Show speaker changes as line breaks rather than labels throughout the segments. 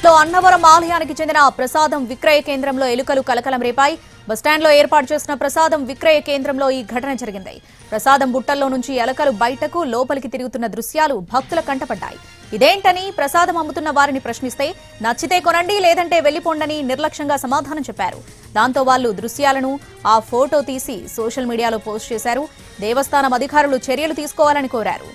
అన్నవరం ఆలయానికి చెందిన ప్రసాదం విక్రయ కేంద్రంలో ఎలుకలు కలకలం రేపాయి. బస్టాండ్లో ఏర్పాటు చేసిన ప్రసాదం విక్రయ కేంద్రంలో ఈ ఘటన జరిగింది. ప్రసాదం బుట్టల్లో నుంచి ఎలుకలు బయటకు లోపలికి తిరుగుతున్న దృశ్యాలు భక్తుల కంటపడ్డాయి. ఇదేంటని ప్రసాదం అమ్ముతున్న వారిని ప్రశ్నిస్తే నచ్చితే కొనండి లేదంటే వెళ్లిపోండని నిర్లక్ష్యంగా సమాధానం చెప్పారు. దాంతో వాళ్లు దృశ్యాలను ఆ ఫోటో తీసి సోషల్ మీడియాలో పోస్ట్ చేశారు. దేవస్థానం అధికారులు చర్యలు తీసుకోవాలని కోరారు.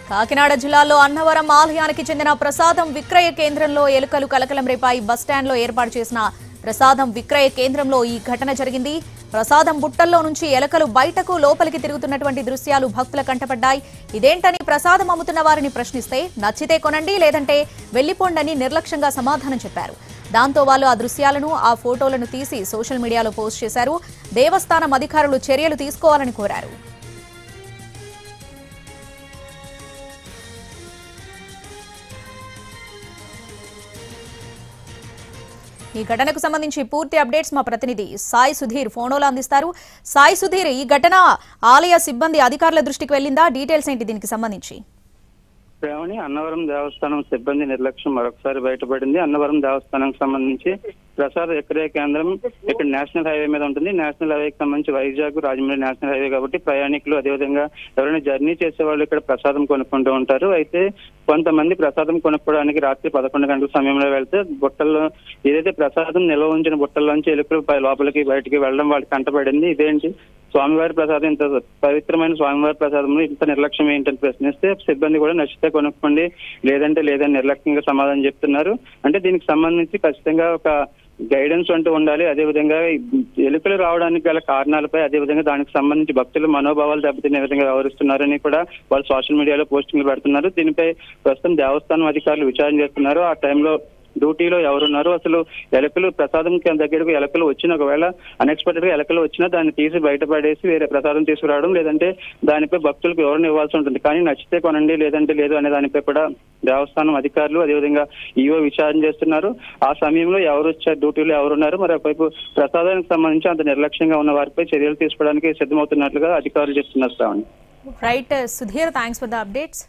కాకినాడ జిల్లాలో అన్నవరం ఆలయానికి చెందిన ప్రసాదం విక్రయ కేంద్రంలో ఎలుకలు కలకలం రేపాయి. బస్టాండ్లో ఏర్పాటు చేసిన ప్రసాదం విక్రయ కేంద్రంలో ఈ ఘటన జరిగింది. ప్రసాదం బుట్టల్లో నుంచి ఎలుకలు బయటకు లోపలికి తిరుగుతున్నటువంటి దృశ్యాలు భక్తుల కంటపడ్డాయి. ఇదేంటని ప్రసాదం అమ్ముతున్న వారిని ప్రశ్నిస్తే నచ్చితే కొనండి లేదంటే వెళ్లిపోండని నిర్లక్ష్యంగా సమాధానం చెప్పారు. దాంతో వాళ్ళు ఆ దృశ్యాలను ఆ ఫోటోలను తీసి సోషల్ మీడియాలో పోస్ట్ చేశారు. దేవస్థానం అధికారులు చర్యలు తీసుకోవాలని కోరారు. ఈ ఘటనకు సంబంధించి పూర్తి అప్డేట్స్ మా ప్రతినిధి సాయి సుధీర్ ఫోన్లో అందిస్తారు. సాయి సుధీర్, ఈ ఘటన ఆలయ సిబ్బంది అధికారుల దృష్టికి వెళ్లిందా? డీటెయిల్స్ ఏంటి దీనికి సంబంధించి?
అన్నవరం దేవస్థానం సిబ్బంది నిర్లక్ష్యం మరొకసారి బయటపడింది. అన్నవరం దేవస్థానానికి సంబంధించి ప్రసాద విక్రయ కేంద్రం ఇక్కడ నేషనల్ హైవే మీద ఉంటుంది. నేషనల్ హైవేకి సంబంధించి వైజాగ్ రాజమండ్రి నేషనల్ హైవే కాబట్టి ప్రయాణికులు అదేవిధంగా ఎవరైనా జర్నీ చేసే వాళ్ళు ఇక్కడ ప్రసాదం కొనుక్కుంటూ ఉంటారు. అయితే కొంతమంది ప్రసాదం కొనుక్కోవడానికి రాత్రి 11 గంటల సమయంలో వెళ్తే బుట్టల్లో ఏదైతే ప్రసాదం నిల్వ ఉంచిన బుట్టల్లోంచి ఎలుకలు లోపలికి బయటికి వెళ్ళడం వాళ్ళకి కంటపడింది. ఇదేంటి స్వామివారి ప్రసాదం, ఇంత పవిత్రమైన స్వామివారి ప్రసాదంలో ఇంత నిర్లక్ష్యం ఏంటని ప్రశ్నిస్తే సిబ్బంది కూడా నచ్చితే కొనుక్కోండి లేదంటే లేదని నిర్లక్ష్యంగా సమాధానం చెప్తున్నారు. అంటే దీనికి సంబంధించి ఖచ్చితంగా ఒక గైడెన్స్ అంటూ ఉండాలి. అదేవిధంగా ఎలుకలు రావడానికి గల కారణాలపై అదేవిధంగా దానికి సంబంధించి భక్తుల మనోభావాలు దెబ్బతినే విధంగా వ్యవహరిస్తున్నారని కూడా వాళ్ళు సోషల్ మీడియాలో పోస్టింగ్లు పెడుతున్నారు. దీనిపై ప్రస్తుతం దేవస్థానం అధికారులు విచారణ చేస్తున్నారు. ఆ టైంలో డ్యూటీలో ఎవరున్నారు, అసలు ఎలుకలు ప్రసాదం దగ్గరకు ఎలుకలు వచ్చిన ఒకవేళ అన్ఎక్స్పెక్టెడ్ గా ఎలుకలు వచ్చినా దాన్ని తీసి బయటపడేసి వేరే ప్రసాదం తీసుకురావడం లేదంటే దానిపై భక్తులకు వివరణ ఇవ్వాల్సి ఉంటుంది. కానీ నచ్చితే కొనండి లేదంటే లేదు అనే దానిపై కూడా దేవస్థానం అధికారులు అదేవిధంగా ఈవో విచారణ చేస్తున్నారు. ఆ సమయంలో ఎవరు వచ్చారు, డ్యూటీలో ఎవరున్నారు, మరోవైపు ప్రసాదానికి సంబంధించి అంత నిర్లక్ష్యంగా ఉన్న వారిపై చర్యలు తీసుకోవడానికి సిద్ధమవుతున్నట్లుగా అధికారులు చెప్తున్నారు.
Right Sudheer, thanks for the updates.